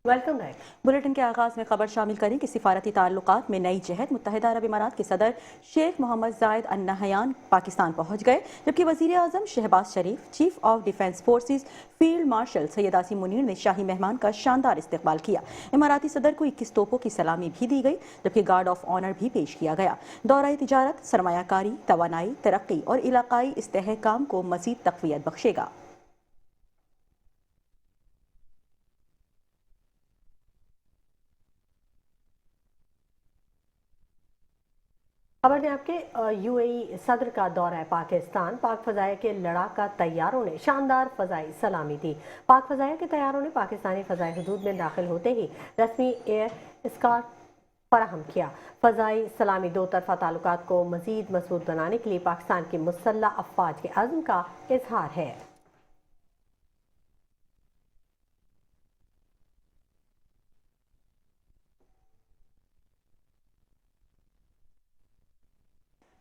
Welcome back. Bulletin के आगाज में खबर शामिल करें कि सिफारती ताल्लुकात में नई जहत। मुत्तहिदा अरब इमारात के सदर शेख मोहम्मद जायद अल नहयान पाकिस्तान पहुंच गए, जबकि वजीर आजम Shehbaz Sharif, chief of defence forces field marshal Syed Asim Munir ने शाही मेहमान का शानदार इस्तकबाल किया। इमाराती सदर को 21 तोपों की सलामी भी दी गई, जबकि गार्ड ऑफ ऑनर भी पेश किया गया। दौरा तिजारत, सरमायाकारी, तवानाई, तरक्की और इलाकाई इस्तेहकाम को मजीद तक़वियत बख्शेगा। खबर दें आपके यूएई सदर का दौरा है पाकिस्तान। पाक फजाया के लड़ाका तैयारों ने शानदार फजाई सलामी दी। पाक फजाया के तैयारों ने पाकिस्तानी फजाई हदूद में दाखिल होते ही रस्मी एयर स्कॉट फराहम किया। फजाई सलामी दो तरफा ताल्लुकात को मजीद मजबूत बनाने के लिए पाकिस्तान की मुसल्लह अफवाज के अज़्म का इजहार है।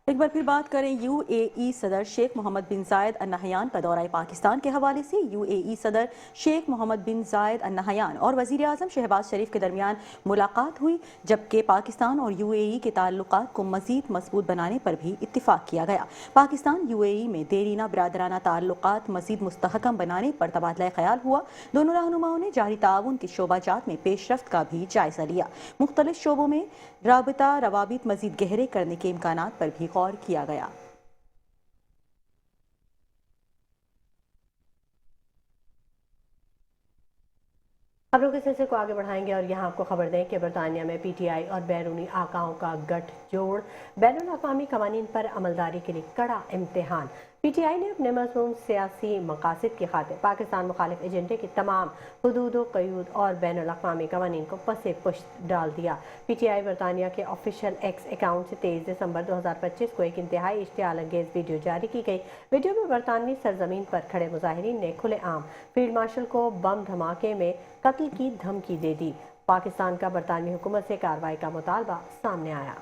एक बार फिर बात करें यूएई सदर शेख मोहम्मद बिन जायद अल नहयान का दौरा पाकिस्तान के हवाले से। यूएई सदर शेख मोहम्मद बिन जायद अल नहयान और वजीर आजम शहबाज शरीफ के दरमियान मुलाकात हुई, जबकि पाकिस्तान और यूएई के ताल्लुकात को मजीद मजबूत बनाने पर भी इत्तिफाक किया गया। पाकिस्तान यूएई में देरीना बिरादराना ताल्लुकात मजीद मुस्तहकम बनाने पर तबादला ख्याल हुआ। दोनों रहनुमाओं ने जारी ताउन के शोबाजात में पेशरफ्त का भी जायजा लिया। मुख्तलिफ शोबों में राबता रवाबित मजीद गहरे करने के इम्कानात पर भी गौर किया गया। खबरों के सिलसिले को आगे बढ़ाएंगे और यहाँ आपको खबर दें कि बरतानिया में पीटीआई और बैरूनी आकाओं का गठजोड़। बैनुल अक़वामी क़वानीन पर अमलदारी के लिए कड़ा इम्तिहान। पीटीआई ने अपने मज़मूम सियासी मकासद की खातिर पाकिस्तान मुखालिफ एजेंडे के तमाम हुदूद क़यूद और बैनुल अक़वामी क़वानीन को पसे पुश्त डाल दिया। पीटीआई बरतानिया के ऑफिशियल एक्स अकाउंट से 23 दिसंबर 2025 को एक इंतहाई इश्तियाल अंगेज़ वीडियो जारी की गई। वीडियो में बरतानवी सरजमीन पर खड़े मुजाहिरीन ने खुलेआम फील्ड मार्शल को बम धमाके में कत्ल की धमकी दे दी। पाकिस्तान का बरतानवी हुकूमत से कार्रवाई का मुतालबा सामने आया।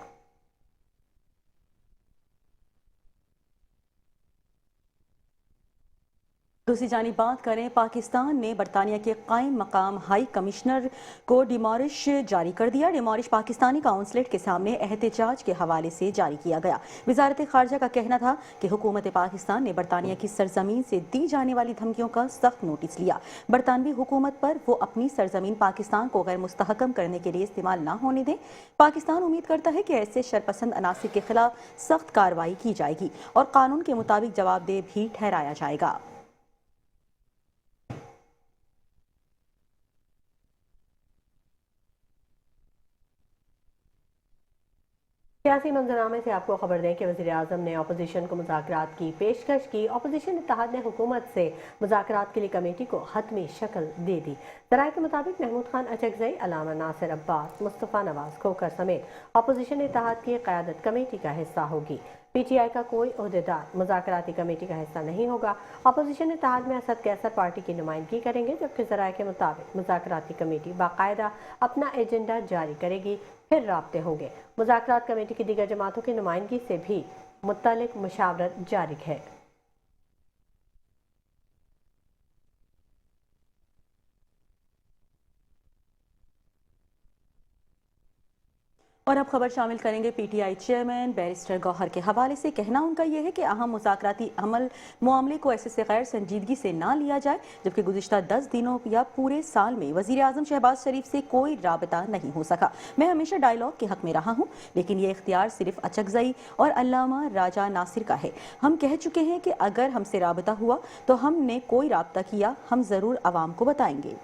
दूसरी जानिब बात करें, पाकिस्तान ने बरतानिया के कायम मकाम हाई कमिश्नर को डिमॉरिश जारी कर दिया। डिमॉरिश पाकिस्तानी काउंसलेट के सामने एहतजाज के हवाले से जारी किया गया। वजारत खारजा का कहना था कि हुकूमत पाकिस्तान ने बरतानिया की सरजमीन से दी जाने वाली धमकियों का सख्त नोटिस लिया। बरतानवी हुकूमत पर वो अपनी सरजमीन पाकिस्तान को गैर मुस्तहकम करने के लिए इस्तेमाल न होने दें। पाकिस्तान उम्मीद करता है कि ऐसे शरपसंद अनासिर के खिलाफ सख्त कार्रवाई की जाएगी और कानून के मुताबिक जवाबदेह भी ठहराया जाएगा। सियासी मंजरनामे से आपको खबर दें कि वज़ीर आज़म ने अपोजिशन को मुज़ाकरात की पेशकश की। अपोजिशन इत्तेहाद ने हुकूमत से मुज़ाकरात के लिए कमेटी को हतमी शक्ल दे दी। ज़राए के मुताबिक महमूद खान अचकज़ई, अलामा नासिर अब्बास, मुस्तफ़ा नवाज खोखर समेत अपोजिशन इत्तेहाद की क़यादत कमेटी का हिस्सा होगी। पीटीआई का कोई ओहदेदार मुज़ाकराती कमेटी का हिस्सा नहीं होगा। अपोजिशन इत्तेहाद में असद कैसर पार्टी की नुमाइंदगी करेंगे, जबकि ज़राए के मुताबिक मुज़ाकराती कमेटी बाकायदा अपना एजेंडा जारी करेगी, फिर राब्ते होंगे। मुज़ाकरात कमेटी की दीगर जमातों की नुमाइंदगी से भी मुत्तलिक मुशावरत जारी है। और अब खबर शामिल करेंगे पीटीआई चेयरमैन बैरिस्टर गौहर के हवाले से। कहना उनका यह है कि अहम मुज़ाकराती मामले को ऐसे से गैर संजीदगी से ना लिया जाए, जबकि गुज़िश्ता 10 दिनों या पूरे साल में वज़ीर आज़म शहबाज शरीफ से कोई राबता नहीं हो सका। मैं हमेशा डायलॉग के हक में रहा हूँ, लेकिन ये इख्तियार सिर्फ अचकज़ई और अल्लामा राजा नासिर का है। हम कह चुके हैं कि अगर हमसे राबता हुआ तो हमने कोई राबता किया, हम ज़रूर आवाम को बताएंगे।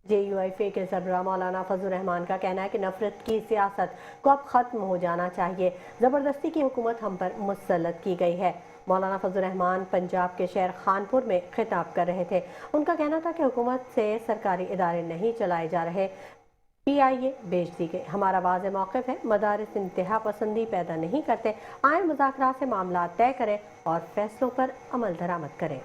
JUIF के सरबराह मौलाना फजल रहमान का कहना है कि नफरत की सियासत को अब खत्म हो जाना चाहिए। ज़बरदस्ती की हुकूमत हम पर मुसल्लत की गई है। मौलाना फजल रहमान पंजाब के शहर खानपुर में खिताब कर रहे थे। उनका कहना था कि हुकूमत से सरकारी इदारे नहीं चलाए जा रहे, PIA बेच दी गई। हमारा वाज़ेह मौक़िफ़ है, मदारिस इंतहा पसंदी पैदा नहीं करते। आए मुज़ाकरात से मामला तय करें और फैसलों पर अमल दरामद करें।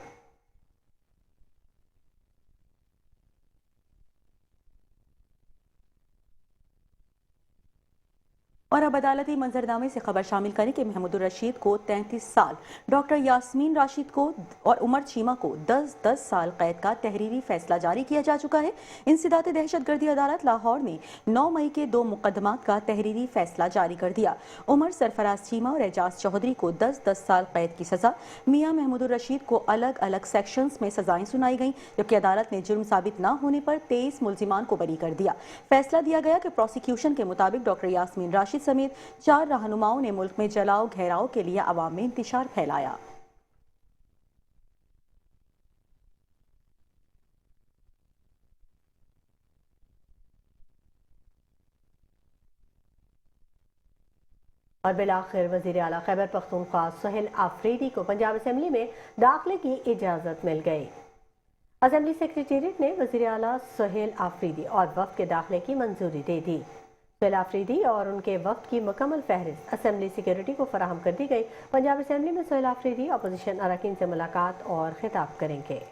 और अब अदालती मंजरनामे से खबर शामिल करें कि महमूदुर रशीद को 33 साल, डॉक्टर यास्मीन राशिद को और उमर चीमा को 10-10 साल कैद का तहरीरी फैसला जारी किया जा चुका है। इंसदाद दहशतगर्दी अदालत लाहौर ने 9 मई के 2 मुकदमात का तहरीरी फैसला जारी कर दिया। उमर सरफराज चीमा और एजाज चौधरी को 10-10 साल कैद की सजा, मियां महमूदुर रशीद को अलग अलग सेक्शंस में सजाएं सुनाई गईं, जबकि अदालत ने जुर्म साबित न होने पर 23 मुलजिमान को बरी कर दिया। फैसला दिया गया कि प्रोसिक्यूशन के मुताबिक डॉक्टर यास्मीन राशिद समेत 4 रहनुमाओं ने मुल्क में जलाओ घेराव के लिए अवाम में इंतशार फैलाया। और बिलाखिर वजीर आला खैबर पख्तूनख्वा सोहेल आफरीदी को पंजाब असेंबली में दाखिले की इजाज़त मिल गई। असेंबली सेक्रेटेरिएट ने वजीर आला सोहेल आफरीदी और वफ्द के दाखिले की मंजूरी दे दी। सोहेल आफरीदी और उनके वफ्द की मुकम्मल फहरिस्त असेंबली सिक्योरिटी को फराहम कर दी गई। पंजाब असेंबली में सोहेल आफरीदी अपोजिशन अरकान से मुलाकात और खिताब करेंगे।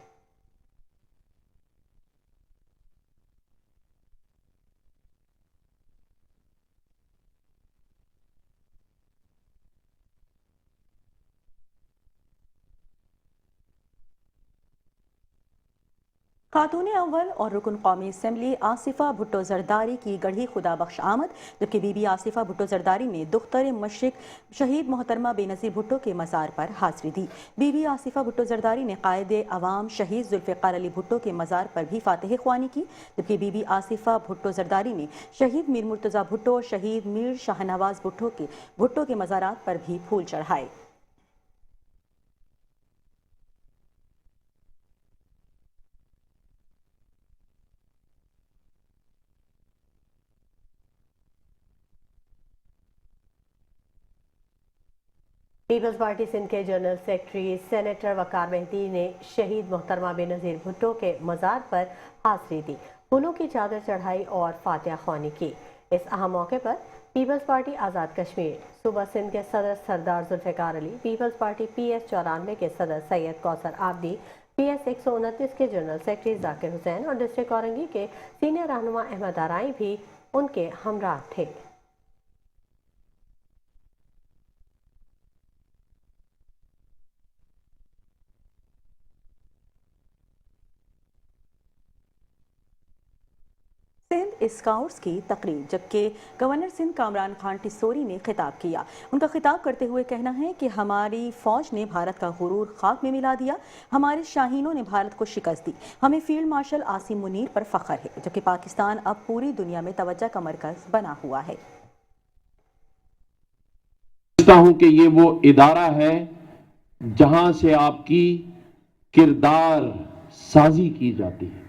खातून अव्वल और रुकन कौमी असम्बली आसिफा भुट्टो जरदारी की गढ़ी खुदा बख्श आमद, जबकि बीबी आसिफा भुट्टो जरदारी ने दुख्तर मशरिक शहीद मोहतरमा बेनज़ीर भुट्टो के मज़ार पर हाज़िरी दी। बीबी आसिफा भुट्टो जरदारी ने कायदे अवाम शहीद जुल्फ़िकार अली भुट्टो के मज़ार पर भी फातिह ख्वानी की, जबकि बीबी आसिफा भुट्टो जरदारी ने शहीद मीर मुर्तज़ा भुट्टो और शहीद मीर शाहनवाज भुट्टो के मज़ारात पर भी फूल चढ़ाए। पीपल्स पार्टी सिंध के जनरल सेक्रेटरी सेनेटर वकार मेहदी ने शहीद मोहतरमा बेनज़ीर भुट्टो के मज़ार पर हाज़िरी दी, फूलों की चादर चढ़ाई और फातिहा ख्वानी की। इस अहम मौके पर पीपल्स पार्टी आज़ाद कश्मीर सूबा सिंध के सदर सरदार जुल्फ़िकार अली, पीपल्स पार्टी PS 94 के सदर सैयद कौसर आबदी, PS 129 के जनरल सेक्रेटरी जाकिर हुसैन और डिस्ट्रिक्ट औरंगी के सीनियर रहनुमा अहमद आराई भी उनके हमराह थे। सिंध स्काउट्स की तकरीब, जबकि गवर्नर सिंध कामरान खान टिसोरी ने खिताब किया। उनका खिताब करते हुए कहना है कि हमारी फौज ने भारत का गुरूर खाक में मिला दिया, हमारे शाहीनों ने भारत को शिकस्त दी, हमें फील्ड मार्शल आसिम मुनीर पर फख्र है, जबकि पाकिस्तान अब पूरी दुनिया में तवज्जो का मरकज बना हुआ है। समझता हूं कि ये वो इदारा है जहां से आपकी किरदार साजी की जाती है,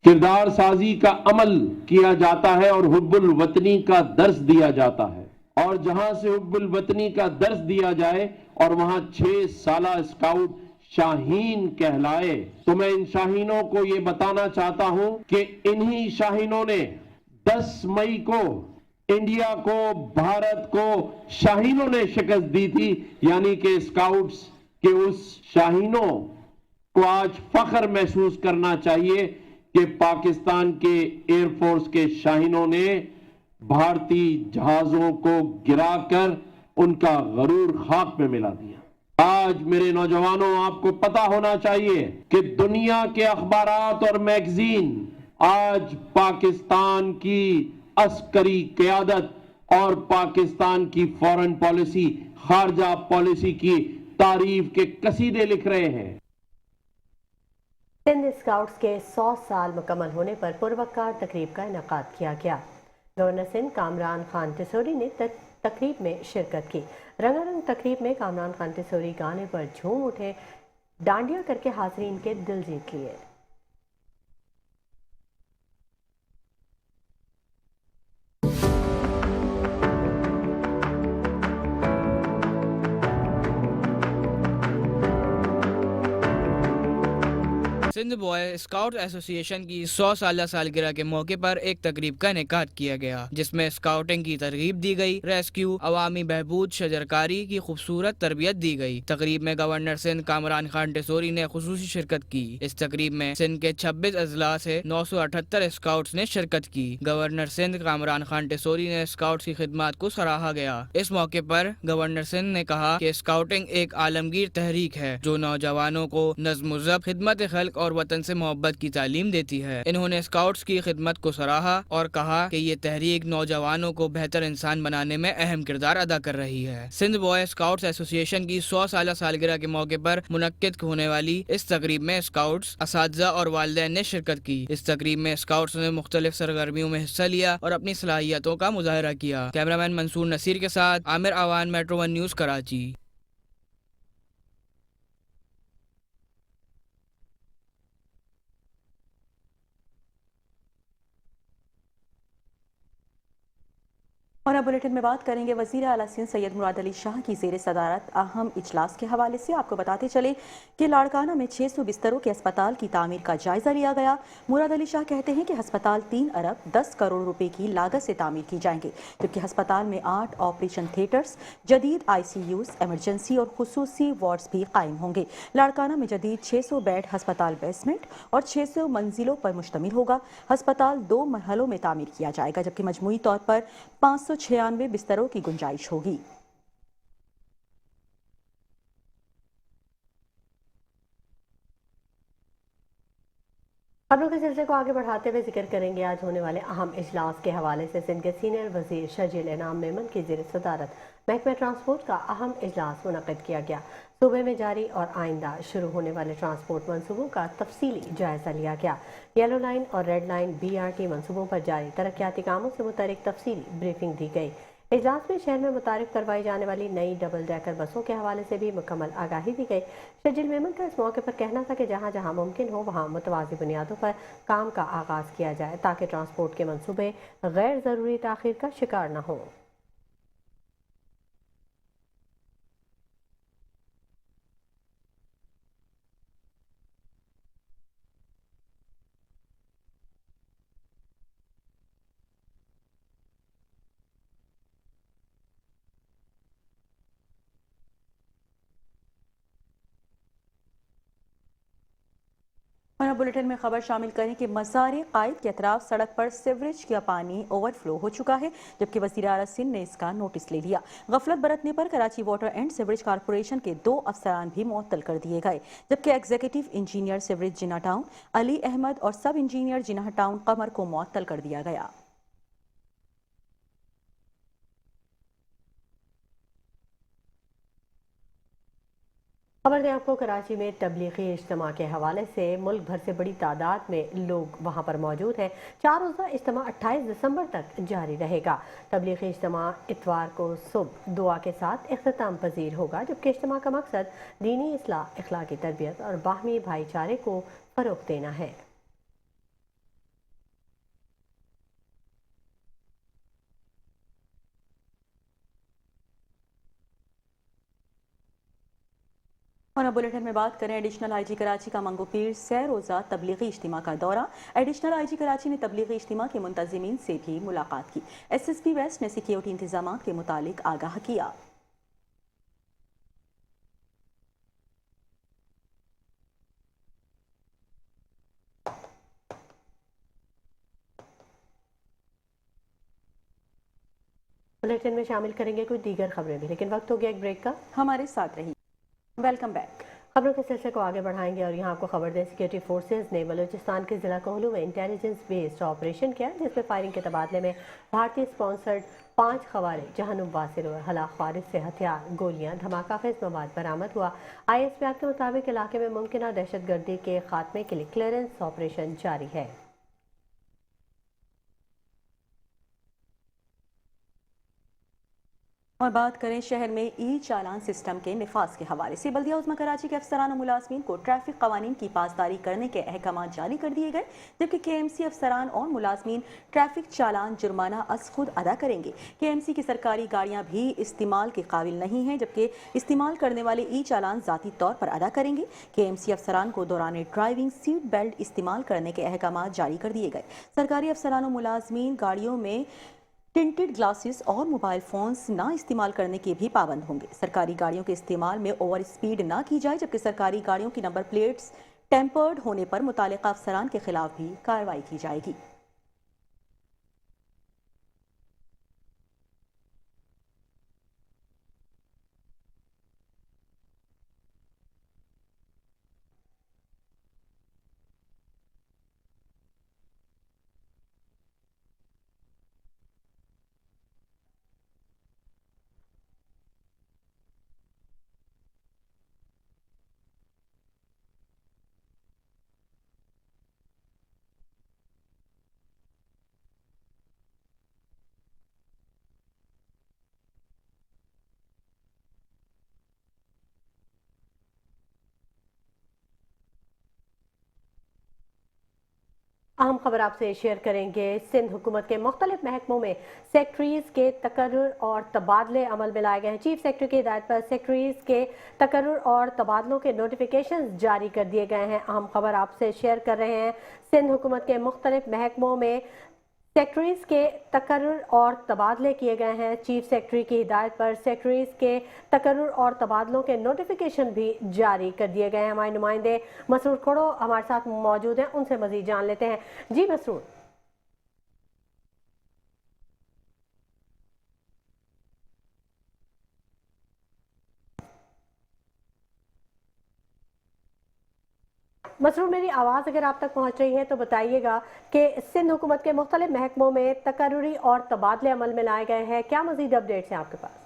किरदार साजी का अमल किया जाता है और हुब्बुल वतनी का दर्स दिया जाता है। और जहां से हुब्बुल वतनी का दर्स दिया जाए और वहां 6 साला स्काउट शाहीन कहलाए, तो मैं इन शाहीनों को ये बताना चाहता हूं कि इन्हीं शाहीनों ने 10 मई को इंडिया को, भारत को शाहीनों ने शिकस्त दी थी। यानी कि स्काउट्स के उस शाहीनों को आज फख्र महसूस करना चाहिए कि पाकिस्तान के एयरफोर्स के शाहीनों ने भारतीय जहाजों को गिराकर उनका गरूर खाक में मिला दिया। आज मेरे नौजवानों, आपको पता होना चाहिए कि दुनिया के अखबारात और मैगजीन आज पाकिस्तान की अस्करी क़यादत और पाकिस्तान की फॉरेन पॉलिसी, खारजा पॉलिसी की तारीफ के कसीदे लिख रहे हैं। सिंध स्काउट्स के 100 साल मुकम्मल होने पर पुरवकार तकरीब का इनेकाद किया गया। गवर्नर सिंध कामरान खान टिसोरी ने तकरीब में शिरकत की। रंगारंग तकरीब में कामरान खान टिसोरी गाने पर झूम उठे, डांडिया करके हाज़रीन के दिल जीत लिए। सिंध बॉय स्काउट एसोसिएशन की 100 साल सालगिरह के मौके पर एक तकरीब का इनेकाद किया गया, जिसमें स्काउटिंग की तरगीब दी गई, रेस्क्यू, अवामी बहबूद, शजरकारी की खूबसूरत तरबियत दी गई। तकरीब में गवर्नर सिंध कामरान खान टेसोरी ने खुसूसी शिरकत की। इस तकरीब में सिंध के 26 अजला से 978 स्काउट्स ने शिरकत की। गवर्नर सिंध कामरान खान टेसोरी ने स्काउट्स की खिदमत को सराहा गया। इस मौके पर गवर्नर सिंध ने कहा कि स्काउटिंग एक आलमगीर तहरीक है जो नौजवानों को नज़्म ज़ब्त, खिदमत खल्क और वतन से मोहब्बत की तालीम देती है। इन्होंने स्काउट्स की खिदमत को सराहा और कहा कि ये तहरीक नौजवानों को बेहतर इंसान बनाने में अहम किरदार अदा कर रही है। सिंध बॉय स्काउट्स एसोसिएशन की 100 साल सालगिरह के मौके पर मुनक्किद होने वाली इस तकरीब में स्काउट्स, असातिज़ा और वालिदैन ने शिरकत की। इस तकरीब में स्काउट्स ने मुख्तलिफ सरगर्मियों में हिस्सा लिया और अपनी सलाहियतों का मुजाहरा किया। कैमरामैन मंसूर नसीर के साथ आमिर आवान, मेट्रो 1 न्यूज़, कराची। और अब बुलेटिन में बात करेंगे वज़ीर आला सिंध सैयद मुराद अली शाह की ज़ेर सदारत अहम इजलास के हवाले से। आपको बताते चले कि लाड़काना में 600 बिस्तरों के अस्पताल की तामीर का जायजा लिया गया। मुराद अली शाह कहते हैं कि अस्पताल 3 अरब 10 करोड़ रुपए की लागत से तामीर की जाएंगे, जबकि अस्पताल में 8 ऑपरेशन थिएटर्स, जदीद ICUs, एमरजेंसी और खुसूसी वार्ड्स भी कायम होंगे। लाड़काना में जदीद 600 बेड अस्पताल बेसमेंट और 600 मंजिलों पर मुश्तमिल होगा। अस्पताल 2 मरहलों में तामीर किया जाएगा, जबकि मजमूई तौर पर 596 बिस्तरों की गुंजाइश होगी। खबरों के सिलसिले को आगे बढ़ाते हुए जिक्र करेंगे आज होने वाले अहम इजलास के हवाले से। सिंध के सीनियर वजीर शजील इनाम मेमन की ज़ेर सदारत महकमा ट्रांसपोर्ट का अहम इजलास मुनक़्क़िद किया गया। सूबे में जारी और आइंदा शुरू होने वाले ट्रांसपोर्ट मनसूबों का तफसीली जायजा लिया गया। येलो लाइन और रेड लाइन BRT मनसूबों पर जारी तरक्याती कामों से मुतल्लिक तफसीली ब्रीफिंग दी गई। इजलास में शहर में मुतारिफ करवाई जाने वाली नई डबल डेकर बसों के हवाले से भी मुकम्मल आगाही दी गई। शजील मेमन का इस मौके पर कहना था कि जहाँ जहाँ मुमकिन हो वहाँ मुतवाज़ी बुनियादों पर काम का आगाज़ किया जाए ताकि ट्रांसपोर्ट के मनसूबे गैर ज़रूरी ताख़ीर का शिकार न हों। और अब बुलेटिन में खबर शामिल करें कि मज़ार कायद के अतराफ सड़क पर सीवरेज का पानी ओवरफ्लो हो चुका है, जबकि वज़ीर आला सिंध ने इसका नोटिस ले लिया। गफलत बरतने पर Karachi water and sewerage corporation के 2 अफसरान भी मुअत्तल कर दिए गए, जबकि एग्जीक्यूटिव इंजीनियर सीवरेज जिन्ना टाउन अली अहमद और सब इंजीनियर जिन्ना टाउन कमर को मुअत्तल कर दिया गया। खबर दें आपको कराची में तबलीगी इज्तिमा के हवाले से। मुल्क भर से बड़ी तादाद में लोग वहां पर मौजूद हैं। 4 रोज़ा इज्तिमा 28 दिसंबर तक जारी रहेगा। तबलीगी इज्तिमा इतवार को सुबह दुआ के साथ इख्तिताम पजीर होगा, जबकि इज्तिमा का मकसद दीनी इस्लाह, अखलाकी तरबियत और बाहमी भाईचारे को फ़रोग़ देना है। और अब बुलेटिन में बात करें एडिशनल IG कराची का मंगो पीर 6 रोज़ा तबलीगी इज्तिमा का दौरा। एडिशनल IG कराची ने तबलीगी इज्तिमा के मुंतज़िमीन से भी मुलाकात की। SSP वेस्ट ने सिक्योरिटी इंतजाम के मुतालिक आगाह किया। बुलेटिन में शामिल करेंगे कुछ दीगर खबरें भी, लेकिन वक्त हो गया एक ब्रेक का। हमारे साथ रही। Welcome back. खबरों के सिलसिले को आगे बढ़ाएंगे और यहाँ आपको खबर दें, सिक्योरिटी फोर्सेज ने बलूचिस्तान के जिला कोहलू में इंटेलिजेंस बेस्ड ऑपरेशन किया, जिसमें फायरिंग के तबादले में भारतीय स्पॉन्सर्ड 5 खवारिज जहनुम वासिल और हला खारिज से हथियार, गोलियां, धमाका खेज मवाद बरामद हुआ। ISPR के मुताबिक इलाके में मुमकिन दहशतगर्दी के खात्मे के लिए क्लियरेंस ऑपरेशन जारी है। और बात करें शहर में ई चालान सिस्टम के निफाज के हवाले से। बल्दिया उज़्मा कराची के अफसरान और मुलाजमीन को ट्रैफिक कवानीन की पासदारी करने के अहकाम जारी कर दिए गए, जबकि KMC अफसरान और मुलाजमीन ट्रैफिक चालान जुर्माना अज खुद अदा करेंगे। KMC की सरकारी गाड़ियाँ भी इस्तेमाल के काबिल नहीं हैं, जबकि इस्तेमाल करने वाले ई चालान ज़ाती तौर पर अदा करेंगे। KMC अफसरान को दौरान ड्राइविंग सीट बेल्ट इस्तेमाल करने के अहकाम जारी कर दिए गए। सरकारी अफसरान और मुलाजमीन गाड़ियों में टिंटेड ग्लासेस और मोबाइल फोन्स ना इस्तेमाल करने के भी पाबंद होंगे। सरकारी गाड़ियों के इस्तेमाल में ओवर स्पीड ना की जाए, जबकि सरकारी गाड़ियों की नंबर प्लेट्स टेम्पर्ड होने पर मुतालिका अफसरान के खिलाफ भी कार्रवाई की जाएगी। अहम खबर आपसे शेयर करेंगे। सिंध हुकूमत के मुख्तलिफ महकमों में सेक्रेटरीज के तकर्रुर और तबादले अमल में लाए गए हैं। चीफ सेक्रेटरी की हिदायत पर सेक्रेटरीज के तकर्रुर और तबादलों के नोटिफिकेशन जारी कर दिए गए हैं। अहम खबर आपसे शेयर कर रहे हैं। सिंध हुकूमत के मुख्तलिफ महकमों में सेक्रेटरीज के तकर्रुर और तबादले किए गए हैं। चीफ सेक्रेटरी की हिदायत पर सेक्रेटरीज के तकर्रुर और तबादलों के नोटिफिकेशन भी जारी कर दिए गए हैं। हमारे नुमाइंदे मसरूर खोड़ो हमारे साथ मौजूद हैं, उनसे मजीद जान लेते हैं। जी मसरूर। मसरूर, मेरी आवाज़ अगर आप तक पहुंच रही है तो बताइएगा कि सिंध हुकूमत के मुख्तलिफ महकमों में तकर्रुरी और तबादले अमल में लाए गए हैं। क्या मजीद अपडेट्स हैं आपके पास?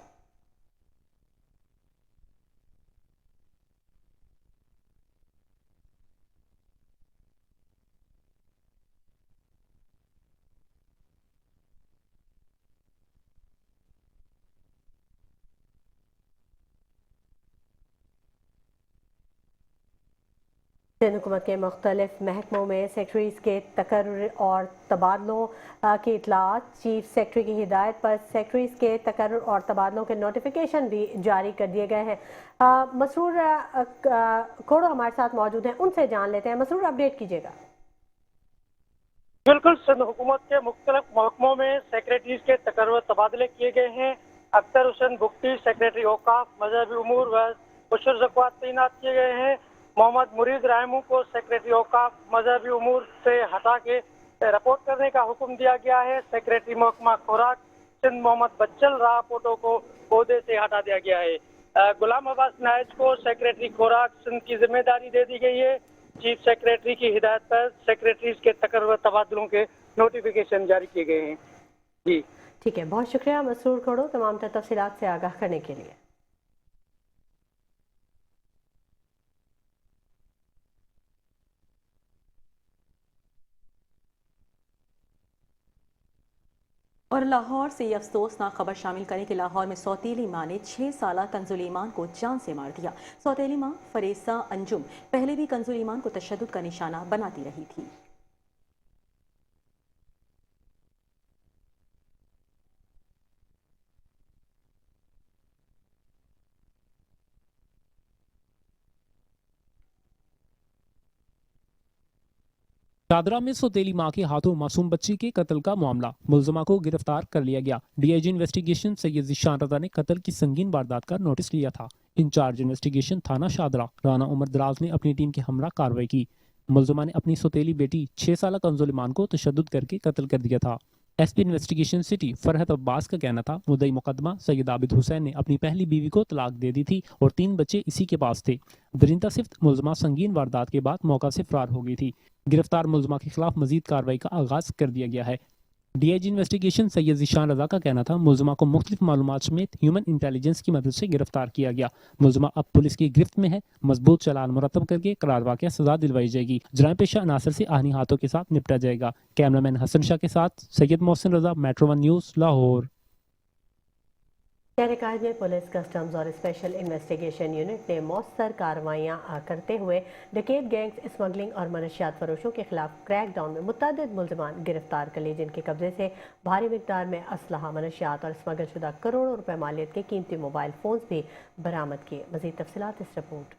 सिंध हुकूमत के मुख्तलिफ महकमों में सेक्रेटरीज के तकर्रुर और तबादलों की इतलात। चीफ सेक्रेटरी की हिदायत पर सेक्रेटरीज के तकर्रुर और तबादलों के नोटिफिकेशन भी जारी कर दिए गए हैं। मसरूर खोड़ो हमारे साथ मौजूद हैं, उनसे जान लेते हैं। मसरूर, अपडेट कीजिएगा। बिल्कुल, सिंध हुकूमत के मुख्तलिफ महकमों में सेक्रेटरीज के तकर्रुर तबादले किए गए हैं। अख्तर हुसैन बुख्ती सेक्रेटरी औकाफ, मजहबी उमूर व बुशर ज़कात तैनात किए गए हैं। मोहम्मद मुरीद रायमू को सेक्रेटरी औकाफ मजहबी उमूर से हटा के रिपोर्ट करने का हुक्म दिया गया है। सेक्रेटरी महकमा खुराक सिंध मोहम्मद बच्चल रापोटो को ओहदे से हटा दिया गया है। गुलाम अब्बास नाइज को सेक्रेटरी खुराक सिंध की जिम्मेदारी दे दी गई है। चीफ सेक्रेटरी की हिदायत पर सेक्रेटरीज के तकर्रुर तबादलों के नोटिफिकेशन जारी किए गए हैं। जी ठीक है, बहुत शुक्रिया मसरूर खोड़ो तमाम तफसीलात से आगाह करने के लिए। और लाहौर से ये अफसोसनाक खबर शामिल करें कि लाहौर में सौतेली माँ ने 6 साला कंजुल ईमान को जान से मार दिया। सौतेली माँ फरेसा अंजुम पहले भी कंजुल ईमान को तशद्दुद का निशाना बनाती रही थी। शादरा में सौतेली मां के हाथों मासूम बच्ची के कत्ल का मामला, मुलजमा को गिरफ्तार कर लिया गया। डीआईजी इन्वेस्टिगेशन सैयद ज़ीशान रज़ा ने कत्ल की संगीन वारदात का नोटिस लिया था। इंचार्ज इन्वेस्टिगेशन थाना शादरा राना उमर दराज ने अपनी टीम के हमरा कार्रवाई की। मुलजमा ने अपनी सौतेली बेटी 6 साला कंजुल ईमान को तशद्दुद करके कत्ल कर दिया था। SP investigation city Farhat Abbas का कहना था मुद्दई मुकदमा सैयद आबिद हुसैन ने अपनी पहली बीवी को तलाक दे दी थी और 3 बच्चे इसी के पास थे। दरिंदा सिफ्त मुलजमा संगीन वारदात के बाद मौका से फरार हो गई थी। गिरफ्तार मुलजमा के खिलाफ मजीद कार्रवाई का आगाज कर दिया गया है। डीआईजी इन्वेस्टिगेशन सैयद ज़ीशान रज़ा का कहना था मुलजमा को मुख्तलिफ मालूमात समेत ह्यूमन इंटेलिजेंस की मदद से गिरफ्तार किया गया। मुलजमा अब पुलिस की गिरफ्त में है। मजबूत चालान मुरतब करके करार वाक़या सजा दिलवाई जाएगी। जराइम पेशा अनासर से आहनी हाथों के साथ निपटा जाएगा। कैमरामैन हसन शाह के साथ सैयद मोहसिन रज़ा, मेट्रो 1 न्यूज़, लाहौर। शहर कायद में पुलिस, कस्टम्स और स्पेशल इन्वेस्टिगेशन यूनिट ने मौसर कार्रवाइयाँ करते हुए डकैत गैंग्स, स्मगलिंग और मनशियात फरोशों के खिलाफ क्रैकडाउन में मुतअद्दिद मुल्ज़िमान गिरफ्तार कर लिए, जिनके कब्जे से भारी मिकदार में असलहा, मनशियात और स्मगलशुदा करोड़ों रुपए मालियत के कीमती मोबाइल फ़ोन्स भी बरामद किए। मज़ीद तफसीलात इस रिपोर्ट में।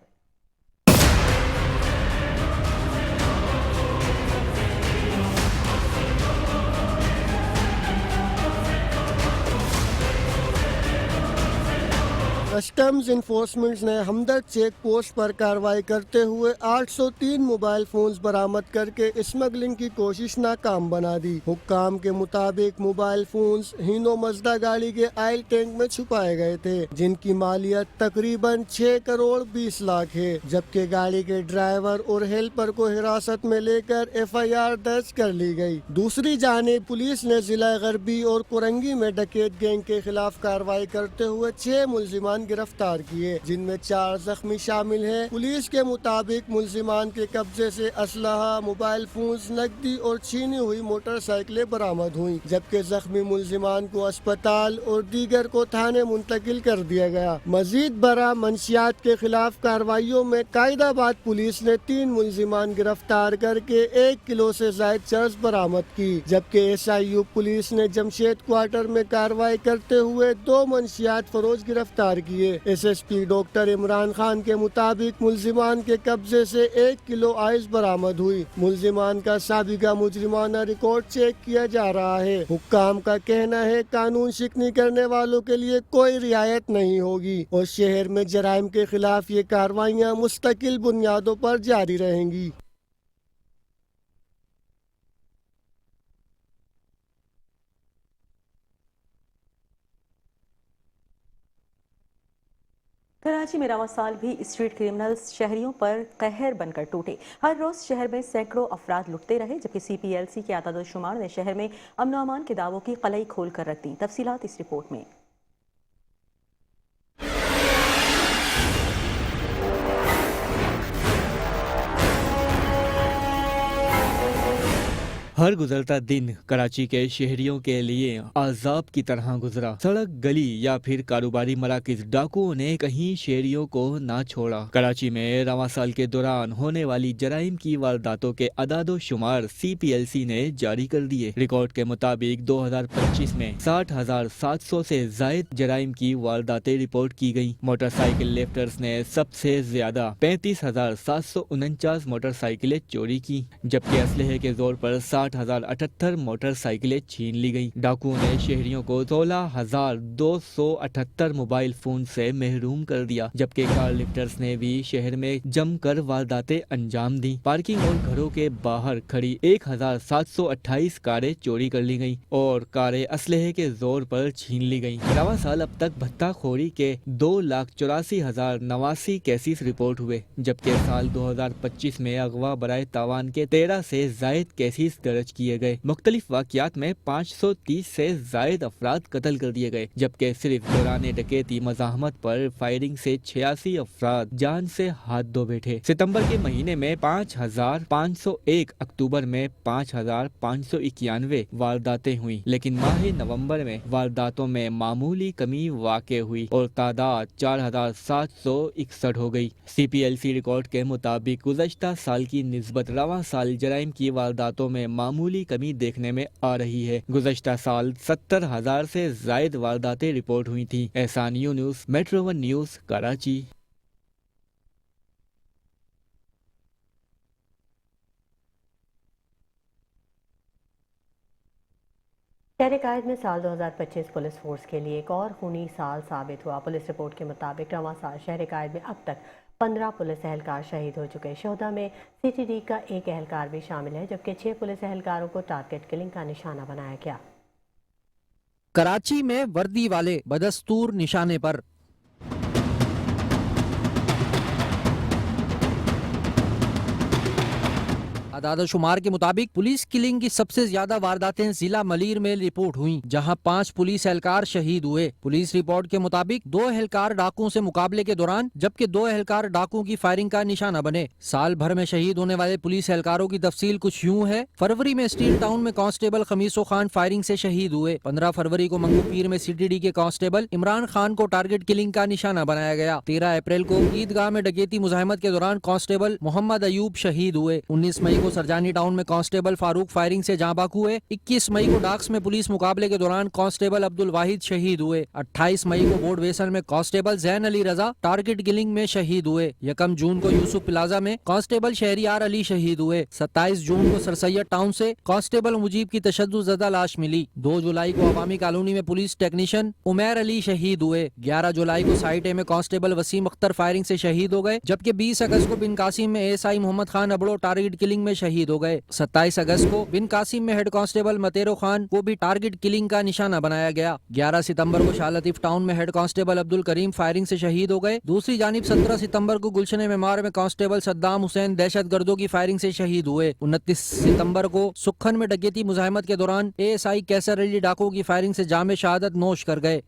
कस्टम्स इन्फोर्समेंट ने हमदर्द चेक पोस्ट पर कार्रवाई करते हुए 803 मोबाइल फोन्स बरामद करके स्मगलिंग की कोशिश नाकाम बना दी। हुक्काम के मुताबिक मोबाइल फोन्स हीनो मजदा गाड़ी के ऑयल टैंक में छुपाए गए थे, जिनकी मालियत तकरीबन 6 करोड़ 20 लाख है, जबकि गाड़ी के ड्राइवर और हेल्पर को हिरासत में लेकर FIR दर्ज कर ली गई। दूसरी जानिब पुलिस ने जिला गरबी और कुरंगी में डकैत गैंग के खिलाफ कार्रवाई करते हुए 6 मुल्जिमान गिरफ्तार किए, जिनमें 4 जख्मी शामिल हैं। पुलिस के मुताबिक मुल्जिमान के कब्जे से असलहा, मोबाइल फोन्स, नकदी और छीनी हुई मोटरसाइकिलें बरामद हुई, जबकि जख्मी मुल्जिमान को अस्पताल और दीगर को थाने मुंतकिल कर दिया गया। मजीद बरा मंशियात के खिलाफ कार्रवाइयों में कायदाबाद पुलिस ने 3 मुल्जिमान गिरफ्तार करके 1 किलो से ज्यादा चर्स बरामद की, जबकि SIU पुलिस ने जमशेद क्वार्टर में कार्रवाई करते हुए 2 मंशियात फरोश गिरफ्तार किए। SSP डॉक्टर इमरान खान के मुताबिक मुल्जिमान के कब्जे से 1 किलो आइस बरामद हुई। मुल्जिमान का साबिका मुजरिमाना रिकॉर्ड चेक किया जा रहा है। हुक्काम का कहना है कानून शिकनी करने वालों के लिए कोई रियायत नहीं होगी और शहर में जराइम के खिलाफ ये कार्रवाइयाँ मुस्तकिल बुनियादों पर जारी रहेंगी। कराची में रवां साल भी स्ट्रीट क्रिमिनल्स शहरियों पर कहर बनकर टूटे। हर रोज शहर में सैकड़ों अफराद लुटते रहे, जबकि CPLC के आदाद-ओ-शुमार ने शहर में अमन व अमान के दावों की कलई खोल कर रख दी। तफसीलात इस रिपोर्ट में। हर गुजरता दिन कराची के शहरियों के लिए आजाब की तरह गुजरा। सड़क, गली या फिर कारोबारी मराकज, डाकुओं ने कहीं शहरियों को ना छोड़ा। कराची में रवां साल के दौरान होने वाली जराइम की वारदातों के अदादो शुमार CPLC ने जारी कर दिए। रिकॉर्ड के मुताबिक 2025 में 60,700 से जायद जराइम की वारदातें रिपोर्ट की गयी। मोटरसाइकिल लेफ्टर्स ने सबसे ज्यादा 35,749 मोटरसाइकिलें चोरी की, जबकि असलहे के जोर पर 60,078 मोटरसाइकिलें छीन ली गयी। डाकुओं ने शहरियों को 16,278 मोबाइल फोन से महरूम कर दिया, जबकि कार लिफ्टर्स ने भी शहर में जमकर वारदातें अंजाम दी। पार्किंग और घरों के बाहर खड़ी 1,728 कारें चोरी कर ली गयी और कारें असलहे के जोर पर छीन ली गयी। रवां साल अब तक भत्ताखोरी के 2,84,089 केसेस रिपोर्ट हुए, जबकि साल 2025 में अगवा बराए तावान के 13 से जायद केसेस दर्ज किए गए। मुख्तलिफ वाक़यात में 530 से जायद अफराद कत्ल कर दिए गए, जबकि सिर्फ दौरान डकैती मज़ाहमत पर फायरिंग से 86 अफराद जान से हाथ धो बैठे। सितंबर के महीने में 5,501, अक्टूबर में 5,591 वारदातें हुई, लेकिन माह नवंबर में वारदातों में मामूली कमी वाक़ हुई और तादाद 4,761 हो गई। CPLC रिकॉर्ड के मुताबिक गुज़श्ता साल की निस्बत रवां साल जराइम की वारदातों में मामूली कमी देखने में आ रही है। गुज़श्ता साल 70,000 से जायद वारदातें रिपोर्ट हुई थी। एहसान यूनुस, मेट्रो 1 न्यूज़, कराची। शहर कायद में साल 2025 पुलिस फोर्स के लिए एक और खूनी साल साबित हुआ। पुलिस रिपोर्ट के मुताबिक रवां साल शहर कायद में अब तक 15 पुलिस एहलकार शहीद हो चुके। शोहदा में CTD का एक एहलकार भी शामिल है, जबकि 6 पुलिस एहलकारों को टारगेट किलिंग का निशाना बनाया गया। कराची में वर्दी वाले बदस्तूर निशाने पर। आदादशुमार के मुताबिक पुलिस किलिंग की सबसे ज्यादा वारदातें जिला मलीर में रिपोर्ट हुई, जहां 5 पुलिस एहलकार शहीद हुए। पुलिस रिपोर्ट के मुताबिक 2 एहलकार डाकुओं से मुकाबले के दौरान जबकि 2 एहलकार डाकुओं की फायरिंग का निशाना बने। साल भर में शहीद होने वाले पुलिस एहलकारों की तफसील कुछ यूं है। फरवरी में स्टील टाउन में कांस्टेबल खमीसो खान फायरिंग से शहीद हुए। 15 फरवरी को मंगूपीर में CTD के कांस्टेबल इमरान खान को टारगेट किलिंग का निशाना बनाया गया। 13 अप्रैल को ईदगाह में डकैती मुजाहिमत के दौरान कांस्टेबल मोहम्मद अयूब शहीद हुए। 19 मई को सरजानी टाउन में कांस्टेबल फारूक फायरिंग से जाँ बाक हुए। 21 मई को डाक्स में पुलिस मुकाबले के दौरान कांस्टेबल अब्दुल वाहिद शहीद हुए। 28 मई को बोर्ड वेसन में कांस्टेबल जैन अली रजा टारगेट किलिंग में शहीद हुए। 1 जून को यूसुफ प्लाजा में कांस्टेबल शहरियार अली शहीद हुए। 27 जून को सरसैयद टाउन से कांस्टेबल मुजीब की तशद्दुद लाश मिली। 2 जुलाई को अवामी कॉलोनी में पुलिस टेक्नीशियन उमैर अली शहीद हुए। 11 जुलाई को साइट ए में कांस्टेबल वसीम अख्तर फायरिंग से शहीद हो गए, जबकि 20 अगस्त को बिन कासिम में ASI Mohammad Khan Abro target killing में शहीद हो गए। 27 अगस्त को बिन कासिम में हेड कांस्टेबल मतेरो खान को भी टारगेट किलिंग का निशाना बनाया गया। 11 सितंबर को शाह लतीफ टाउन में head constable Abdul Karim firing से शहीद हो गए। दूसरी जानिब 17 सितंबर को गुलशन मेमार में कांस्टेबल सद्दाम हुसैन दहशतगर्दों की फायरिंग से शहीद हुए। 29 सितंबर को सुखन में डकैती मुजाहिमत के दौरान ASI कैसर अली डाकुओं की फायरिंग से जामे शहादत नोश कर गए।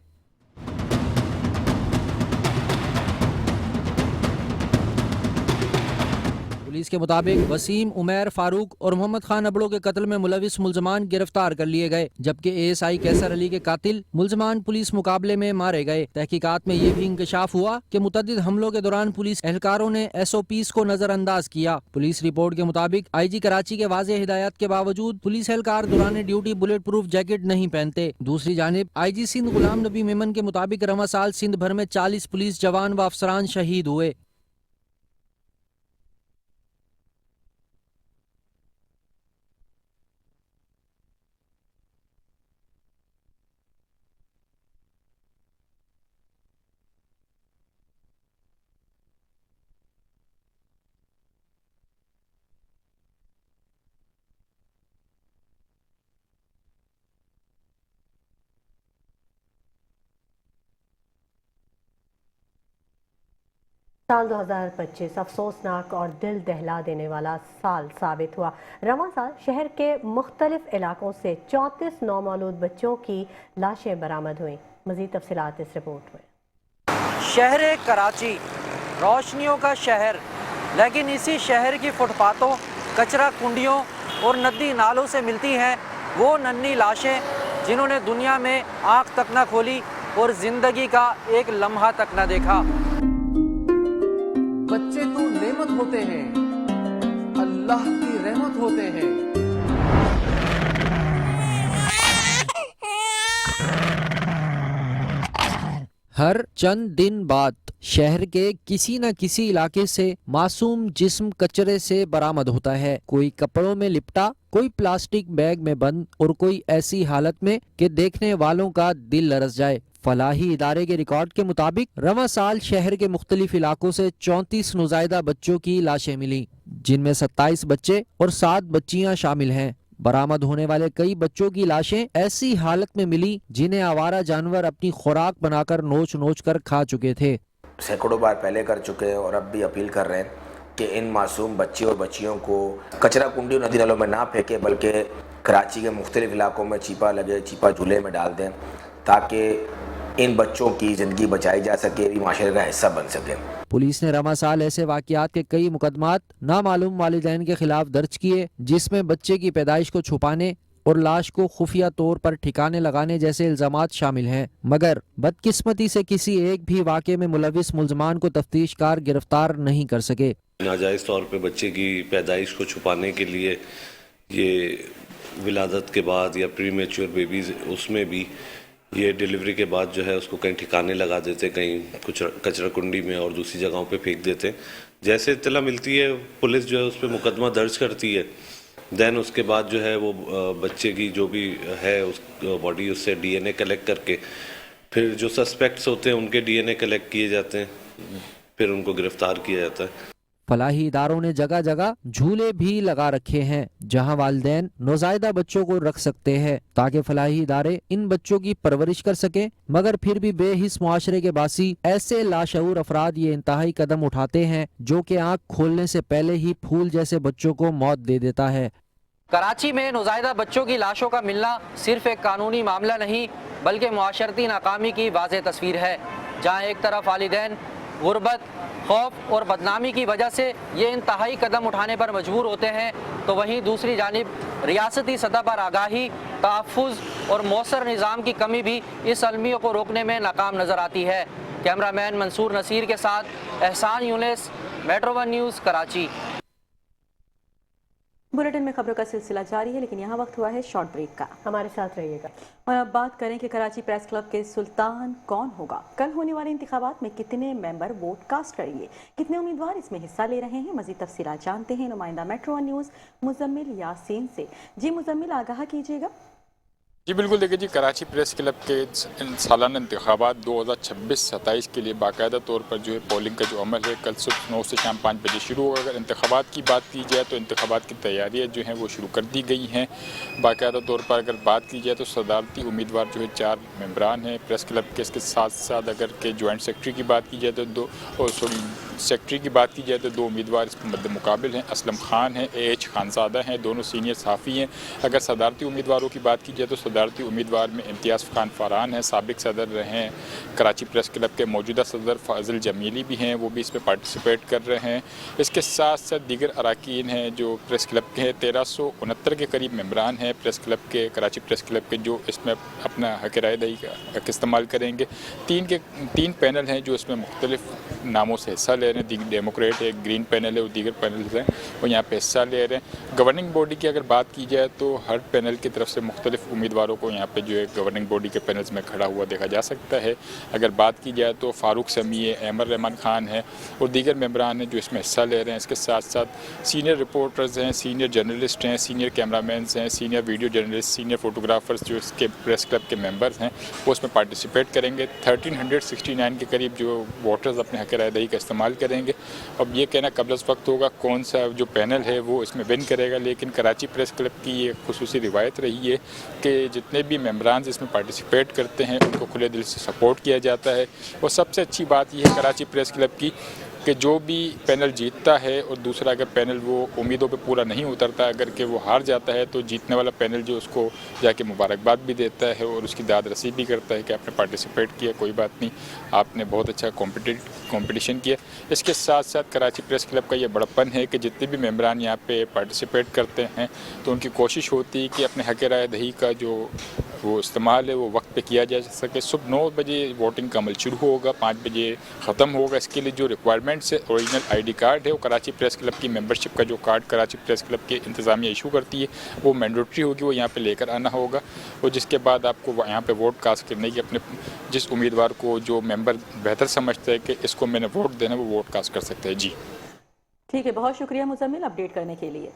पुलिस के मुताबिक वसीम, उमैर, फारूक और मोहम्मद खान अबड़ो के कत्ल में मुलविस मुल्जमान गिरफ्तार कर लिए गए, जबकि ASI कैसर अली के कातिल मुल्जमान पुलिस मुकाबले में मारे गए। तहकीकात में ये भी इंकशाफ हुआ कि मुतअद्दिद हमलों के दौरान पुलिस एहलकारों ने SOPs को नजरअंदाज किया। पुलिस रिपोर्ट के मुताबिक IG कराची के वाज़ेह हिदायत के बावजूद पुलिस एहलकार दौरान ड्यूटी बुलेट प्रूफ जैकेट नहीं पहनते। दूसरी जानिब IG सिंध गुलाम नबी मेमन के मुताबिक रवा साल सिंध भर में 40 पुलिस जवान व अफसरान शहीद हुए। साल 2025 अफसोसनाक और दिल दहला देने वाला साल साबित हुआ। रवां साल शहर के मुख्तलिफ इलाकों से 34 नौमौलूद बच्चों की लाशें बरामद हुई। मज़ीद तफसीलात इस रिपोर्ट में। शहर कराची रोशनियों का शहर, लेकिन इसी शहर की फुटपाथों, कचरा कुंडियों और नदी नालों से मिलती हैं वो नन्ही लाशें जिन्होंने दुनिया में आँख तक न खोली और जिंदगी का एक लम्हा तक न देखा। बच्चे तो नेमत होते हैं, अल्लाह की रहमत होते हैं। हर चंद दिन बाद शहर के किसी न किसी इलाके से मासूम जिस्म कचरे से बरामद होता है। कोई कपड़ों में लिपटा, कोई प्लास्टिक बैग में बंद और कोई ऐसी हालत में कि देखने वालों का दिल लरस जाए। फलाही इदारे के रिकॉर्ड के मुताबिक रवां साल शहर के मुख्तलिफ इलाकों से 34 नुज़ायदा बच्चों की लाशें मिली, जिनमें 27 बच्चे और 7 बच्चियां शामिल हैं। बरामद होने वाले कई बच्चों की लाशें ऐसी हालत में मिली जिन्हें आवारा जानवर अपनी खुराक बनाकर नोच नोच कर खा चुके थे। सैकड़ों बार पहले कर चुके हैं और अब भी अपील कर रहे हैं कि इन मासूम बच्चे और बच्चियों को कचरा कुंडी नदी नालों में ना फेंके, बल्कि कराची के मुख्तलिफ इलाकों में छिपा लगे छिपा झूले में डाल दें, ताकि इन बच्चों की ज़िंदगी बचाई जा सके, भी माशरे का हिस्सा बन सके। पुलिस ने रवां साल ऐसे वाक़यात के कई मुकदमात नामालूम वालिदैन के खिलाफ दर्ज किए, जिसमें बच्चे की पैदाइश को छुपाने और लाश को खुफिया तौर पर ठिकाने लगाने जैसे इल्जामात शामिल हैं। मगर बदकिस्मती से किसी एक भी वाक़े में मुलविस मुल्ज़मान को तफ्तीशकार गिरफ्तार नहीं कर सके। नाजायज़ तौर पर बच्चे की पैदाइश को छुपाने के लिए ये विलादत के बाद या प्री मैच्योर बेबीज़, उसमें भी ये डिलीवरी के बाद जो है उसको कहीं ठिकाने लगा देते, कहीं कुछ कचरा कुंडी में और दूसरी जगहों पे फेंक देते। जैसे इत्तला मिलती है पुलिस जो है उस पर मुकदमा दर्ज करती है। देन उसके बाद जो है वो बच्चे की जो भी है उस बॉडी, उससे DNA कलेक्ट करके फिर जो सस्पेक्ट्स होते हैं उनके DNA कलेक्ट किए जाते हैं, फिर उनको गिरफ्तार किया जाता है। फलाही इदारों ने जगह जगह झूले भी लगा रखे हैं जहां वालिदैन नौज़ायदा बच्चों को रख सकते हैं ताकि फलाही इदारे इन बच्चों की परवरिश कर सकें, मगर फिर भी बेहिस मुआशरे के बासी ऐसे लाशऊर अफराद ये इंतहाई कदम उठाते हैं जो कि आँख खोलने से पहले ही फूल जैसे बच्चों को मौत दे देता है। कराची में नौज़ायदा बच्चों की लाशों का मिलना सिर्फ एक कानूनी मामला नहीं बल्कि मुआशरती नाकामी की वाज़ेह तस्वीर है, जहाँ एक तरफ वालिदैन गुर्बत, खौफ और बदनामी की वजह से ये इंतहाई कदम उठाने पर मजबूर होते हैं, तो वहीं दूसरी जानिब रियासती सतह पर आगाही, तहफ़्फ़ुज़ और मौसर निज़ाम की कमी भी इस अलमियों को रोकने में नाकाम नज़र आती है। कैमरामैन मंसूर नसीर के साथ Ehsan Younis, Metro One News, Karachi. Bulletin में खबरों का सिलसिला जारी है, लेकिन यहाँ वक्त हुआ है शॉर्ट ब्रेक का। हमारे साथ रहिएगा। और अब बात करें कि कराची प्रेस क्लब के सुल्तान कौन होगा, कल होने वाले इंतखाबात में कितने मेंबर वोट कास्ट करेंगे, कितने उम्मीदवार इसमें हिस्सा ले रहे हैं, मजीद तफसीलात जानते हैं नुमाइंदा metro One news Muzammil Yasin से। जी मुजम्मिल, आगाह कीजिएगा। जी बिल्कुल, देखिए जी, कराची प्रेस क्लब के सालाना इंतखाबात 2026-27 के लिए बाकायदा तौर पर जो है पोलिंग का जो अमल है कल सुबह 9 से शाम 5 बजे शुरू होगा। अगर इंतखाबात की बात की जाए तो इंतखाबात की तैयारियां जो हैं वो शुरू कर दी गई हैं। बाकायदा तौर पर अगर बात की जाए तो सदारती उम्मीदवार जो है 4 मेंबरान हैं प्रेस क्लब के। इसके साथ साथ अगर के जॉइंट सेक्रेटरी की बात की जाए तो सेक्रेटरी की बात की जाए तो 2 उम्मीदवार इस पर मद्दे मुकाबिल हैं। असलम खान हैं, AH खानज़ादा हैं, दोनों सीनियर सहाफ़ी हैं। अगर सदारती उम्मीदवारों की बात की जाए तो सदारती उम्मीदवार में इम्तियाज़ खान फ़ारान हैं, साबिक सदर रहे हैं कराची प्रेस क्लब के। मौजूदा सदर फ़ाज़िल जमीली भी हैं, वो भी इसमें पार्टिसिपेट कर रहे हैं। इसके साथ साथ दीगर अरकान हैं जो प्रेस क्लब के हैं। 1369 के करीब मेंबरान हैं प्रेस क्लब के, कराची प्रेस क्लब के, जो इसमें अपना हक़ राय दही का इस्तेमाल करेंगे। 3 पैनल हैं जो इसमें मुख्तलिफ नामों से हिस्सा ले रहे हैं। डेमोक्रेट है, ग्रीन पैनल है और दीगर पैनल्स हैं वो यहाँ पे हिस्सा ले रहे हैं। गवर्निंग बॉडी की अगर बात की जाए तो हर पैनल की तरफ से मुख्तलिफ उम्मीदवारों को यहाँ पे जो है गवर्निंग बॉडी के पैनल्स में खड़ा हुआ देखा जा सकता है। अगर बात की जाए तो फ़ारूक समी है, अहमद रहमान खान है और दीगर मेंबरान हैं जो इसमें हिस्सा ले रहे हैं। इसके साथ साथ सीनियर रिपोर्टर्स हैं, सीनियर जर्नलिस्ट हैं, सीनियर कैमरामैन हैं, senior video journalist, senior photographers जो इसके प्रेस क्लब के मेंबर्स हैं वो इसमें पार्टिसिपेट करेंगे। 1369 के करीब जो वोटर्स अपने हक़ राय दही का इस्तेमाल करेंगे। अब ये कहना कबल वक्त होगा कौन सा जो पैनल है वो इसमें विन करेगा, लेकिन कराची प्रेस क्लब की ये खुसूसी रिवायत रही है कि जितने भी मेंबरान इसमें पार्टिसिपेट करते हैं उनको खुले दिल से सपोर्ट किया जाता है। और सबसे अच्छी बात यह है कराची प्रेस क्लब की कि जो भी पैनल जीतता है और दूसरा अगर पैनल वो उम्मीदों पे पूरा नहीं उतरता, अगर कि वो हार जाता है तो जीतने वाला पैनल जो उसको जाके मुबारकबाद भी देता है और उसकी दाद रसी भी करता है कि आपने पार्टिसिपेट किया, कोई बात नहीं, आपने बहुत अच्छा कंपटीशन किया। इसके साथ साथ कराची प्रेस क्लब का ये बड़प्पन है कि जितने भी मेंबरान यहाँ पे पार्टिसिपेट करते हैं तो उनकी कोशिश होती है कि अपने हक़ राय दही का जो वो इस्तेमाल है वो वक्त पे किया जा सके। सुबह 9 बजे वोटिंग का अमल शुरू होगा, 5 बजे ख़त्म होगा। इसके लिए जो रिक्वायरमेंट्स है, ओरिजिनल ID कार्ड है, वो कराची प्रेस क्लब की मेंबरशिप का जो कार्ड कराची प्रेस क्लब की इंतज़ामिया इशू करती है वो मैंडेटरी होगी, वो यहाँ पे लेकर आना होगा। और जिसके बाद आपको यहाँ पे वोट कास्ट करने की अपने जिस उम्मीदवार को जो मेंबर बेहतर समझता है कि इसको मैंने वोट देना, वो वोट कास्ट कर सकते हैं। जी ठीक है, बहुत शुक्रिया मुजम्मिल अपडेट करने के लिए।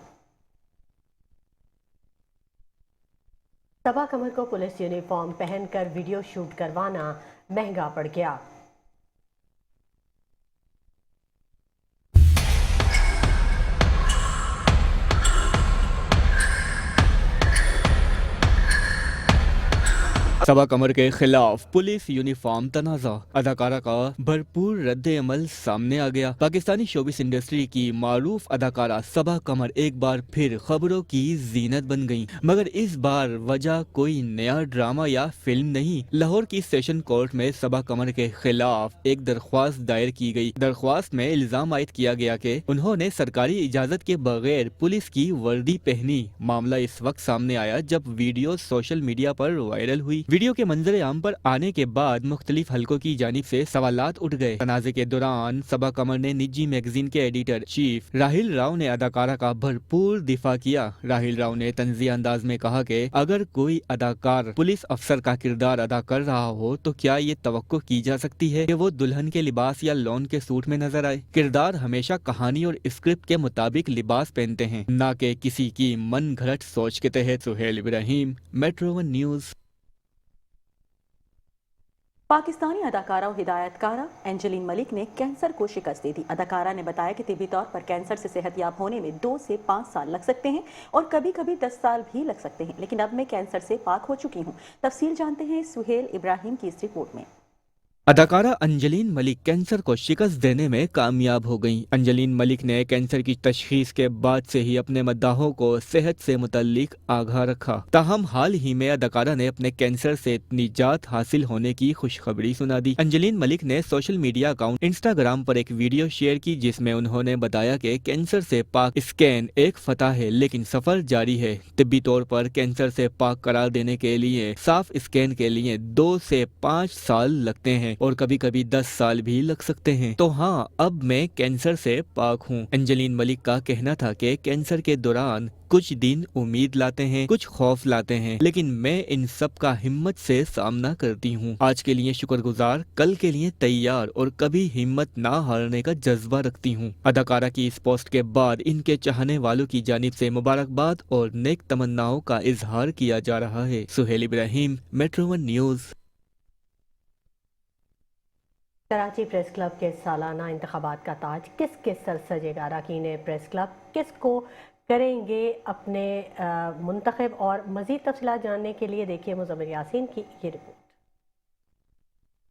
सबा कमर को पुलिस यूनिफॉर्म पहनकर वीडियो शूट करवाना महंगा पड़ गया। सबा कमर के खिलाफ पुलिस यूनिफॉर्म तनाज़ा, अदाकारा का भरपूर रद्द अमल सामने आ गया। पाकिस्तानी शोबिस इंडस्ट्री की मारूफ अदाकारा सबा कमर एक बार फिर खबरों की जीनत बन गईं, मगर इस बार वजह कोई नया ड्रामा या फिल्म नहीं। लाहौर की सेशन कोर्ट में सबा कमर के खिलाफ एक दरख्वास्त दायर की गई। दरख्वास्त में इल्जाम आयद किया गया कि उन्होंने सरकारी इजाजत के बगैर पुलिस की वर्दी पहनी। मामला इस वक्त सामने आया जब वीडियो सोशल मीडिया पर वायरल हुई। वीडियो के मंजर आम पर आने के बाद मुख्तलिफ हलकों की जानिब से सवालात उठ गए। तनाज़े के दौरान सबा कमर ने निजी मैगजीन के एडिटर चीफ राहिल राव ने अदाकारा का भरपूर दिफा किया। राहिल राव ने तंज़िया अंदाज में कहा कि अगर कोई अदाकार पुलिस अफसर का किरदार अदा कर रहा हो तो क्या ये तवक्को की जा सकती है कि वो दुल्हन के लिबास या लॉन के सूट में नजर आए। किरदार हमेशा कहानी और स्क्रिप्ट के मुताबिक लिबास पहनते हैं, न कि किसी की मन घड़त सोच के तहत। Suhail Ibrahim, Metro One News. Pakistani अदाकारा और हिदायतकारा एंजेलिन मलिक ने कैंसर को शिकस्त दे दी। अदाकारा ने बताया कि तिब्बी तौर पर कैंसर से सेहतयाब होने में 2 से 5 साल लग सकते हैं और कभी कभी 10 साल भी लग सकते हैं, लेकिन अब मैं कैंसर से पाक हो चुकी हूँ। तफसील जानते हैं सुहेल इब्राहिम की इस रिपोर्ट में। अदाकारा अंजलीन मलिक कैंसर को शिकस्त देने में कामयाब हो गईं। अंजलीन मलिक ने कैंसर की तशखीस के बाद से ही अपने मद्दाहों को सेहत से मुतल्लिक आगाह रखा। ताहम हाल ही में अदाकारा ने अपने कैंसर से निजात हासिल होने की खुशखबरी सुना दी। अंजलीन मलिक ने सोशल मीडिया अकाउंट इंस्टाग्राम पर एक वीडियो शेयर की जिसमें उन्होंने बताया कि कैंसर से पाक स्कैन एक फतह है, लेकिन सफर जारी है। तिब्बी तौर पर कैंसर से पाक करार देने के लिए साफ स्कैन के लिए 2 से 5 साल लगते हैं और कभी कभी 10 साल भी लग सकते हैं। तो हाँ, अब मैं कैंसर से पाक हूँ। अंजलीन मलिक का कहना था कि कैंसर के दौरान कुछ दिन उम्मीद लाते हैं, कुछ खौफ लाते हैं, लेकिन मैं इन सब का हिम्मत से सामना करती हूँ। आज के लिए शुक्रगुजार, कल के लिए तैयार और कभी हिम्मत ना हारने का जज्बा रखती हूँ। अदाकारा की इस पोस्ट के बाद इनके चाहने वालों की जानिब से मुबारकबाद और नेक तमन्नाओं का इजहार किया जा रहा है। Suhail Ibrahim, Metro 1 News. Karachi Press Club के सालाना इंतखाबात का ताज किसके सर सजेगा? अरकान प्रेस क्लब किसको करेंगे अपने मुंतखब? और मज़ीद तफसीलात जानने के लिए देखिए मुज़म्मिल यासीन की ये रिपोर्ट।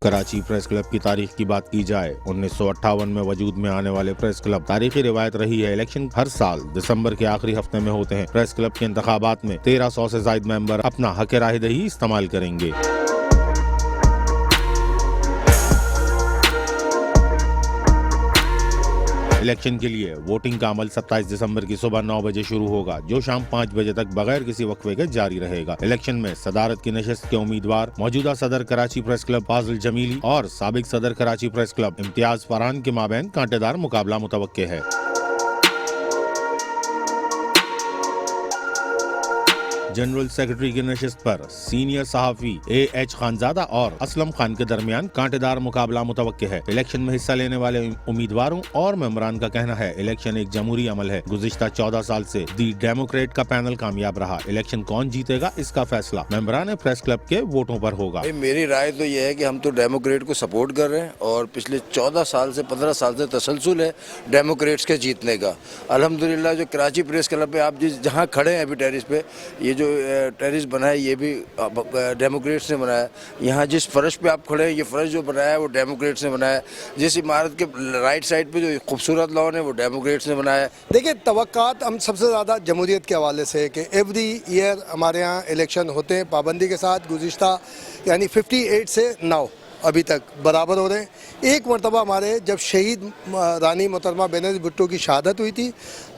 कराची प्रेस क्लब की तारीख की बात की जाए, 1958 में वजूद में आने वाले प्रेस क्लब तारीखी रिवायत रही है। इलेक्शन हर साल दिसंबर के आखिरी हफ्ते में होते हैं। प्रेस क्लब के इंतखाबात में 1300 से ज्यादा मेंबर अपना हक राहदही इस्तेमाल करेंगे। इलेक्शन के लिए वोटिंग का अमल 27 दिसंबर की सुबह 9 बजे शुरू होगा, जो शाम 5 बजे तक बगैर किसी वक्फे के जारी रहेगा। इलेक्शन में सदारत की नशिस्त के उम्मीदवार मौजूदा सदर कराची प्रेस क्लब फाजिल जमीली और साबिक सदर कराची प्रेस क्लब इम्तियाज फरहान के माबैन कांटेदार मुकाबला मुतवक्के है। जनरल सेक्रेटरी की नशिस्त पर सीनियर सहाफी A.H. खानजादा और असलम खान के दरमियान कांटेदार मुकाबला मुतवक्के है। इलेक्शन में हिस्सा लेने वाले उम्मीदवारों और मेंबरान का कहना है इलेक्शन एक जमहूरी अमल है। गुज़िश्ता 14 साल से दी डेमोक्रेट का पैनल कामयाब रहा। इलेक्शन कौन जीतेगा इसका फैसला मेंबरान प्रेस क्लब के वोटों पर होगा। मेरी राय तो ये है कि हम तो डेमोक्रेट को सपोर्ट कर रहे हैं और पिछले 14 साल से 15 साल से तसलसल है डेमोक्रेट्स के जीतने का। अल्हम्दुलिल्लाह जो कराची प्रेस क्लब पे आप जहाँ खड़े हैं अभी टेरिस पे, ये जो टेरिस बना है ये भी डेमोक्रेट्स ने बनाया। यहाँ जिस फर्श पे आप खड़े हैं, ये फर्श जो बनाया है वो डेमोक्रेट्स ने बनाया। जिस इमारत के राइट साइड पे जो खूबसूरत लॉन है वो डेमोक्रेट्स ने बनाया। देखिए, तवक्कात हम सबसे ज़्यादा जमहूरियत के हवाले से कि एवरी ईयर हमारे यहाँ इलेक्शन होते हैं पाबंदी के साथ। गुज़िश्ता यानी 58 से 9 अभी तक बराबर हो रहे हैं। एक मरतबा हमारे जब शहीद रानी मोहतरमा बेनज़ीर भुट्टो की शहादत हुई थी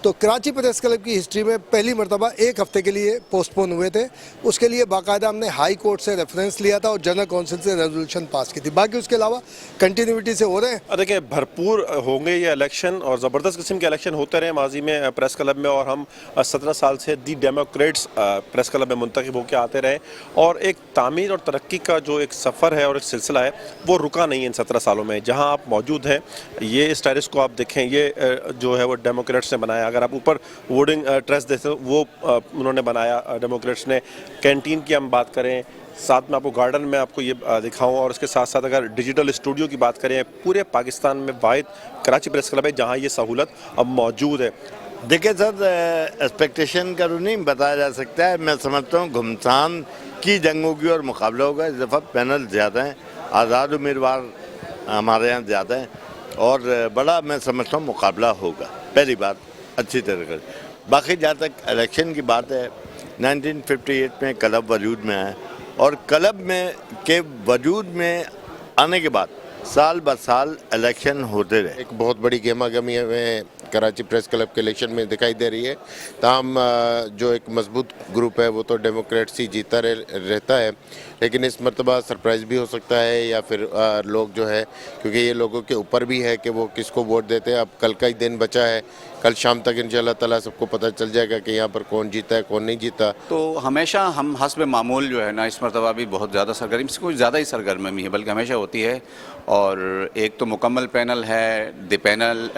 तो कराची प्रेस क्लब की हिस्ट्री में पहली मरतबा 1 हफ्ते के लिए पोस्टपोन हुए थे। उसके लिए बाकायदा हमने हाई कोर्ट से रेफरेंस लिया था और जनरल काउंसिल से रेजोल्यूशन पास की थी। बाकी उसके अलावा कंटिन्यूटी से हो रहे हैं। देखिए, भरपूर होंगे ये इलेक्शन और ज़बरदस्त किस्म के इलेक्शन होते रहे माजी में प्रेस क्लब में, और हम 17 साल से दी डेमोक्रेट्स प्रेस क्लब में मुंतखब होकर आते रहे। और एक तामीर और तरक्की का जो एक सफ़र है और एक सिलसिला है वो रुका नहीं इन 17 सालों में। जहाँ आप मौजूद हैं, ये इस टेरिस को आप देखें, ये जो है वो डेमोक्रेट्स ने बनाया। अगर आप ऊपर वुडिंग ट्रेस देते वो उन्होंने बनाया डेमोक्रेट्स ने। कैंटीन की हम बात करें, साथ में आपको गार्डन में आपको ये दिखाऊं, और इसके साथ साथ अगर डिजिटल स्टूडियो की बात करें, पूरे पाकिस्तान में वाहिद कराची प्रेस क्लब है जहाँ ये सहूलत अब मौजूद है। देखिए सर, एक्सपेक्टेशन का तो नहीं बताया जा सकता है। मैं समझता हूँ घुमसान की जंग होगी और मुकाबला होगा। इस दफ़ा पैनल ज़्यादा हैं, आज़ाद उम्मीदवार हमारे यहाँ ज़्यादा हैं और बड़ा मैं समझता हूँ मुकाबला होगा। पहली बात अच्छी तरह। बाकी जहाँ तक इलेक्शन की बात है, 1958 में क्लब वजूद में आया और क्लब में के वजूद में आने के बाद साल ब साल इलेक्शन होते रहे। एक बहुत बड़ी गहमा-गहमी हमें कराची प्रेस क्लब के इलेक्शन में दिखाई दे रही है। ताहम जो एक मजबूत ग्रुप है वो तो डेमोक्रेट्स ही जीता रहता है, लेकिन इस मरतबा सरप्राइज़ भी हो सकता है या फिर लोग जो है, क्योंकि ये लोगों के ऊपर भी है कि वो किसको वोट देते हैं। अब कल का ही दिन बचा है, कल शाम तक इंशाअल्लाह ताला सबको पता चल जाएगा कि यहाँ पर कौन जीता है कौन नहीं जीता। तो हमेशा हम हस्ब मामूल जो है ना, इस मरतबा भी बहुत ज़्यादा सरगर्मी, कुछ ज़्यादा ही सरगर्मी है बल्कि हमेशा होती है। और एक तो मुकम्मल पैनल है, द पैनल